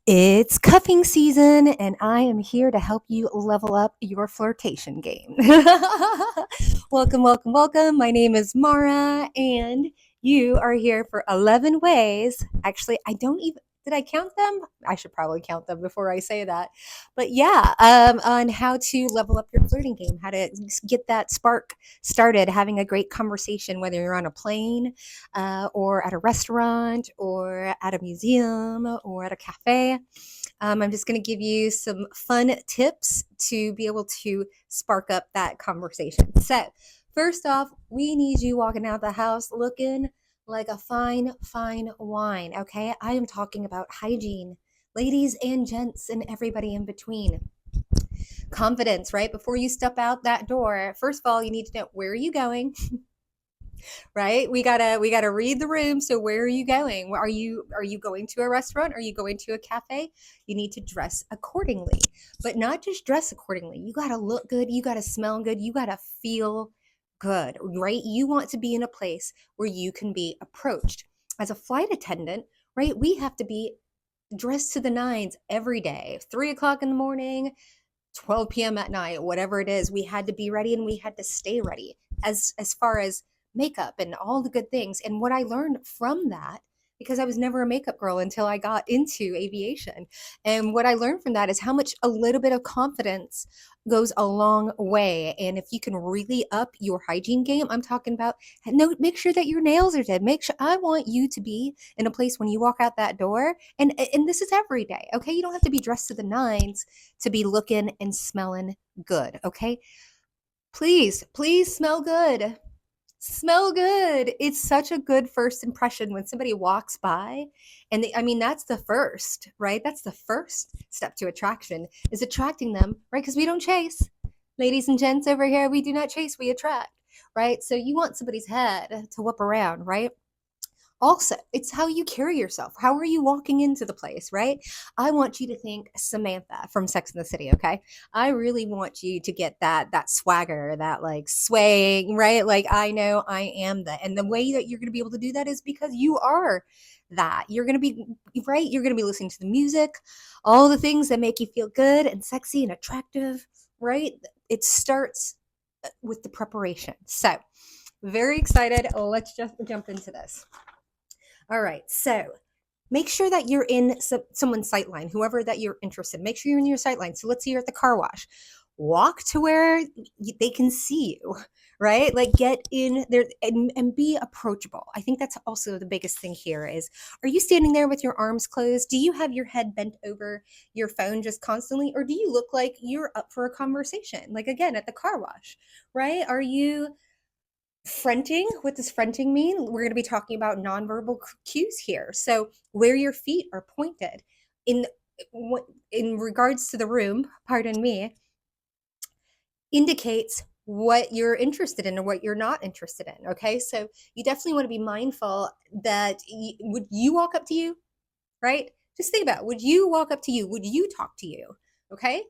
It's cuffing season, and I am here to help you level up your flirtation game. Welcome, welcome, welcome. My name is Mara, and you are here for 11 ways. Actually, I don't even, did I count them? I should probably count them before I say that. But yeah, on how to level up your flirting game, how to get that spark started, having a great conversation, whether you're on a plane, or at a restaurant or at a museum or at a cafe. I'm just going to give you some fun tips to be able to spark up that conversation. So, first off, we need you walking out the house looking like a fine, fine wine. Okay. I am talking about hygiene, ladies and gents, and everybody in between. Confidence, right? Before you step out that door, first of all, you need to know, where are you going? Right? We gotta read the room. So where are you going? Are you going to a restaurant? Are you going to a cafe? You need to dress accordingly, but not just dress accordingly. You gotta look good. You gotta smell good. You gotta feel good, right? You want to be in a place where you can be approached. As a flight attendant, right? We have to be dressed to the nines every day, 3 o'clock in the morning, 12 p.m. at night, whatever it is. We had to be ready and we had to stay ready as far as makeup and all the good things. And what I learned from that, because I was never a makeup girl until I got into aviation. And what I learned from that is how much a little bit of confidence goes a long way. And if you can really up your hygiene game, I'm talking about, no, make sure that your nails are did. Make sure, I want you to be in a place when you walk out that door. And this is every day. Okay. You don't have to be dressed to the nines to be looking and smelling good. Okay. Please, please smell good. Smell good. It's such a good first impression when somebody walks by. And I mean, that's the first, right? That's the first step to attraction, is attracting them, right? Because we don't chase. Ladies and gents over here, we do not chase, we attract, right? So you want somebody's head to whip around, right? Also, it's how you carry yourself. How are you walking into the place, right? I want you to think Samantha from Sex and the City, okay? I really want you to get that swagger, that like swaying, right? Like, I know I am that. And the way that you're going to be able to do that is because you are that. You're going to be right, you're going to be listening to the music, all the things that make you feel good and sexy and attractive, right? It starts with the preparation. So, very excited. Let's just jump into this. All right. So make sure that you're in someone's sightline, whoever that you're interested in. Make sure you're in your sightline. So let's say you're at the car wash. Walk to where they can see you, right? Like, get in there and be approachable. I think that's also the biggest thing here is, are you standing there with your arms closed? Do you have your head bent over your phone just constantly? Or do you look like you're up for a conversation? Like, again, at the car wash, right? Are you fronting? What does fronting mean? We're going to be talking about nonverbal cues here. So where your feet are pointed in in regards to the room, pardon me, indicates what you're interested in or what you're not interested in. Okay, so you definitely want to be mindful that would you walk up to you, right? Just think about it. Would you walk up to you? Would you talk to you? Okay.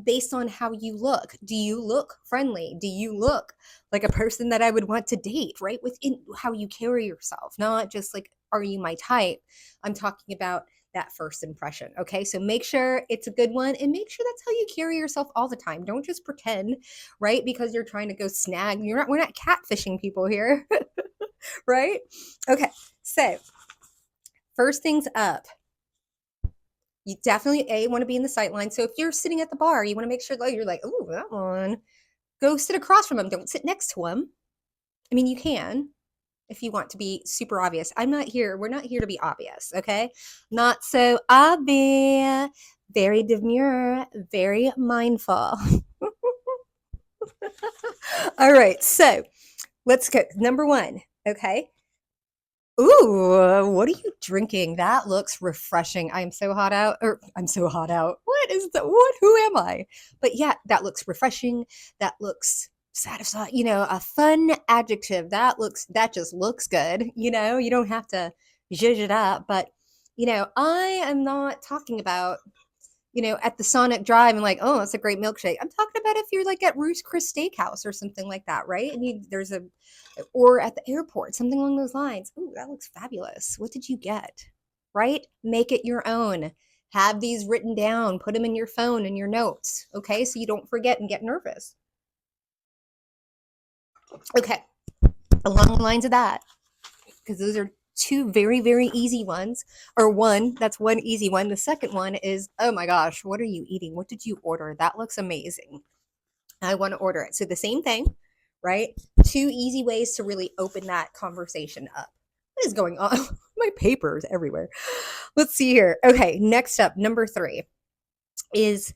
Based on how you look. Do you look friendly? Do you look like a person that I would want to date, right? Within how you carry yourself, not just like, are you my type? I'm talking about that first impression. Okay. So make sure it's a good one and make sure that's how you carry yourself all the time. Don't just pretend, right? Because you're trying to go snag. We're not catfishing people here, right? Okay. So, first things up, you definitely want to be in the sight line. So if you're sitting at the bar, you want to make sure that you're like, oh, that one. Go sit across from them. Don't sit next to them. I mean, you can if you want to be super obvious. I'm not here. We're not here to be obvious, okay? Not so obvious. Very demure, very mindful. All right, so let's go. Number one, okay? Ooh, what are you drinking? That looks refreshing. I'm so hot out, or I'm so hot out. What is the what? Who am I? But yeah, that looks refreshing. That looks satisfying. A fun adjective. That just looks good. You don't have to zhuzh it up. But I am not talking about at the Sonic Drive and like, oh, it's a great milkshake. I'm talking about if you're like at Ruth's Chris Steakhouse or something like that, right? And or at the airport, something along those lines. Ooh, that looks fabulous. What did you get? Right? Make it your own. Have these written down, put them in your phone and your notes, okay? So you don't forget and get nervous. Okay, along the lines of that, because those are two very, very easy ones, or one, that's one easy one. The second one is, oh my gosh, what are you eating? What did you order? That looks amazing. I want to order it. So the same thing, right? Two easy ways to really open that conversation up. What is going on? My papers everywhere. Let's see here. Okay, next up, number 3 is,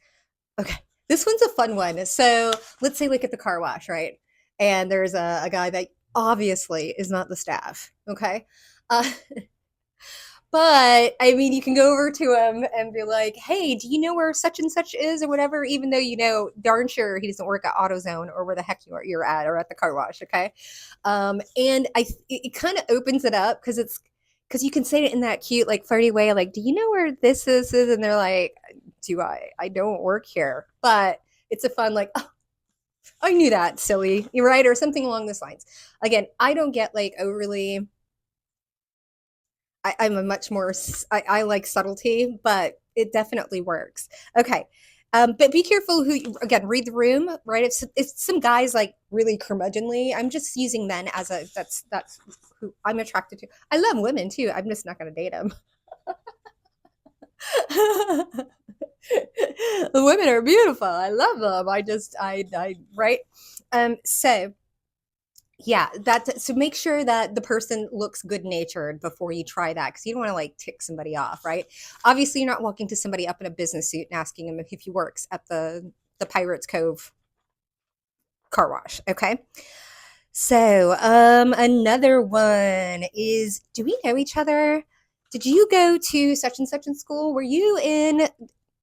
okay, this one's a fun one. So let's say like at the car wash, right? And there's a guy that obviously is not the staff, okay? Uh, but I mean, you can go over to him and be like, "Hey, do you know where such and such is, or whatever?" Even though you know darn sure he doesn't work at AutoZone or where the heck you're at, or at the car wash. Okay, and it kind of opens it up because you can say it in that cute, like flirty way, like, "Do you know where this is?" And they're like, "Do I? I don't work here," but it's a fun like, oh, I knew that, silly, you're right, or something along those lines. Again, I don't get like overly. I'm a much more, I like subtlety, but it definitely works. Okay. But be careful who you, again, read the room, right? If some guys like really curmudgeonly, I'm just using men as that's who I'm attracted to. I love women too. I'm just not going to date them. The women are beautiful. I love them. Right. So yeah, that, so make sure that the person looks good natured before you try that, because you don't want to like tick somebody off, right? Obviously, you're not walking to somebody up in a business suit and asking him if he works at the Pirates Cove car wash. Okay. So another one is, do we know each other? Did you go to such and such in school? Were you in,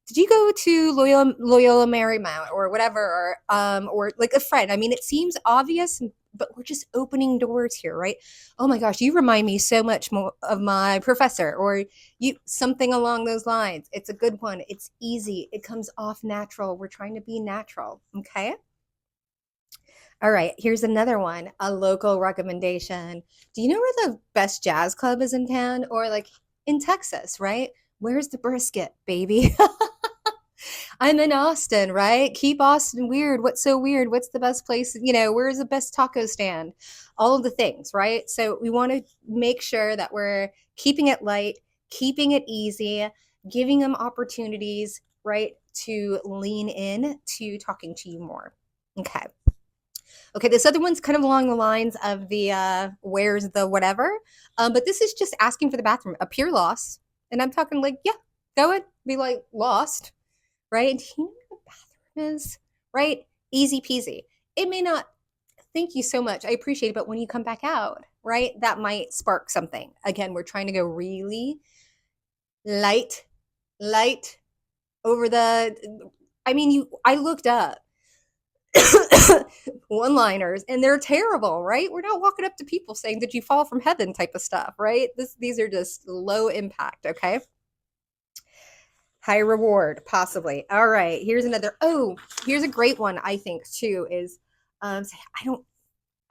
did you go to Loyola Marymount or whatever, or like a friend? I mean, it seems obvious, but we're just opening doors here, right? Oh my gosh, you remind me so much more of my professor, or you, something along those lines. It's a good one. It's easy. It comes off natural. We're trying to be natural. Okay. All right, here's another one, a local recommendation. Do you know where the best jazz club is in town? Or like in Texas, right? Where's the brisket, baby? I'm in Austin, right? Keep Austin weird. What's so weird? What's the best place? You know, where's the best taco stand? All of the things, right? So we want to make sure that we're keeping it light, keeping it easy, giving them opportunities, right, to lean in to talking to you more. Okay. Okay, this other one's kind of along the lines of the where's the whatever, but this is just asking for the bathroom. Appear lost, and I'm talking like, yeah, go and be like lost, right? Do you know where the bathroom is? Right? Easy peasy. It may not. Thank you so much. I appreciate it, but when you come back out, right, that might spark something. Again, we're trying to go really light, light over the. I mean, I looked up one liners and they're terrible, right? We're not walking up to people saying, "Did you fall from heaven?" type of stuff, right? These are just low impact. Okay. High reward, possibly. All right. Here's another. Oh, here's a great one, I think, too, is I don't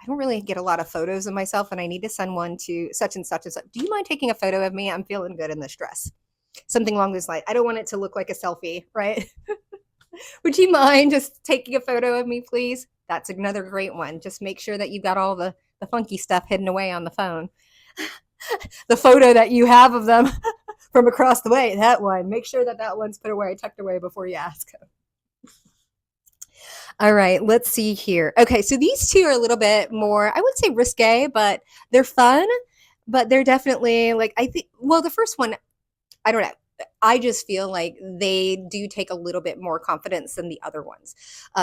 really get a lot of photos of myself, and I need to send one to such and such and such. Do you mind taking a photo of me? I'm feeling good in this dress. Something along this line. I don't want it to look like a selfie, right? Would you mind just taking a photo of me, please? That's another great one. Just make sure that you've got all the funky stuff hidden away on the phone. The photo that you have of them from across the way, that one. Make sure that that one's put away, tucked away before you ask. All right, let's see here. Okay, so these two are a little bit more, I would say risque, but they're fun. But they're definitely like, I think, well, the first one, I don't know. I just feel like they do take a little bit more confidence than the other ones.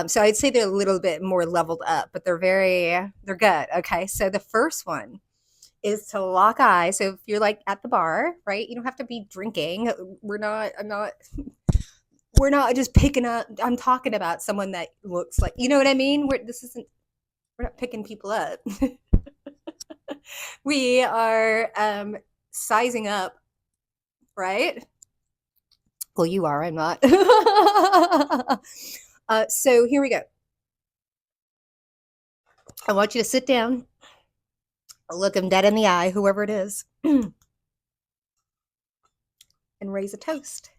So I'd say they're a little bit more leveled up, but they're good. Okay. So the first one is to lock eyes. So if you're like at the bar, right, you don't have to be drinking. We're not just picking up. I'm talking about someone that looks like, you know what I mean? We're not picking people up. We are sizing up, right? Well, you are, I'm not. So here we go. I want you to sit down, look him dead in the eye, whoever it is, and raise a toast.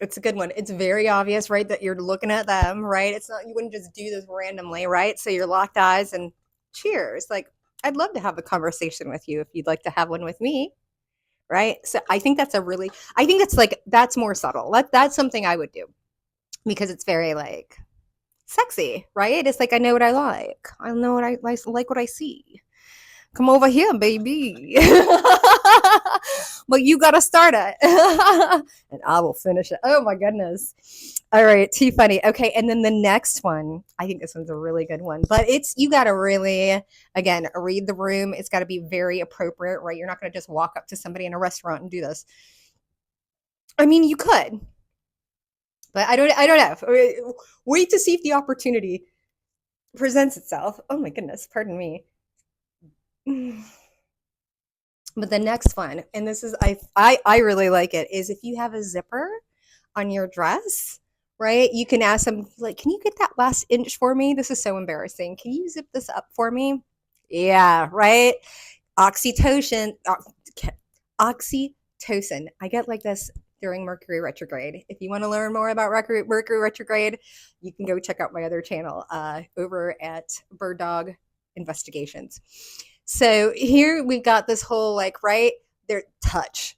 It's a good one. It's very obvious, right, that you're looking at them, right? It's not, you wouldn't just do this randomly, right? So you're locked eyes and cheers. Like, I'd love to have a conversation with you if you'd like to have one with me, right? So I think that's a really, I think that's like, that's more subtle. That's something I would do because it's very like sexy, right? It's like, I know what I like. I know what I like what I see. Come over here, baby. But you got to start it. And I will finish it. Oh my goodness. All right, too funny. Okay, and then the next one, I think this one's a really good one, but it's, you got to really, again, read the room. It's got to be very appropriate, right? You're not going to just walk up to somebody in a restaurant and do this. I mean, you could, but I don't know. Wait to see if the opportunity presents itself. Oh my goodness, pardon me. But the next one, and this is, I really like it, is if you have a zipper on your dress, right? You can ask them, like, can you get that last inch for me? This is so embarrassing. Can you zip this up for me? Yeah, right. Oxytocin, oxytocin. I get like this during Mercury retrograde. If you want to learn more about Mercury retrograde, you can go check out my other channel over at Bird Dog Investigations. So here we've got this whole, like, right there, touch.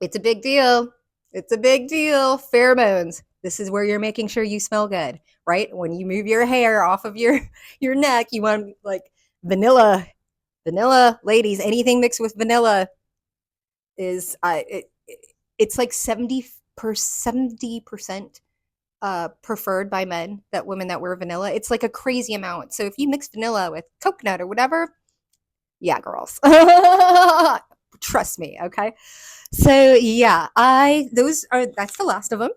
It's a big deal. It's a big deal. Pheromones. This is where you're making sure you smell good, right? When you move your hair off of your neck, you want, like, vanilla, ladies. Anything mixed with vanilla is it's like 70% preferred by men, that women that wear vanilla. It's like a crazy amount. So if you mix vanilla with coconut or whatever, yeah, girls. Trust me, okay? So yeah, that's the last of them.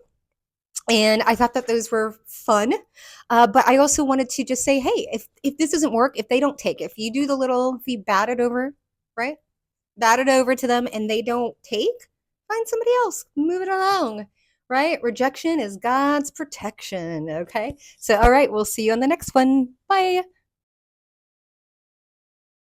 And I thought that those were fun. But I also wanted to just say, hey, if this doesn't work, if they don't take it, if you do the little, if you bat it over, right? Bat it over to them and they don't take, find somebody else, move it along, right? Rejection is God's protection, okay? So, all right, we'll see you on the next one. Bye.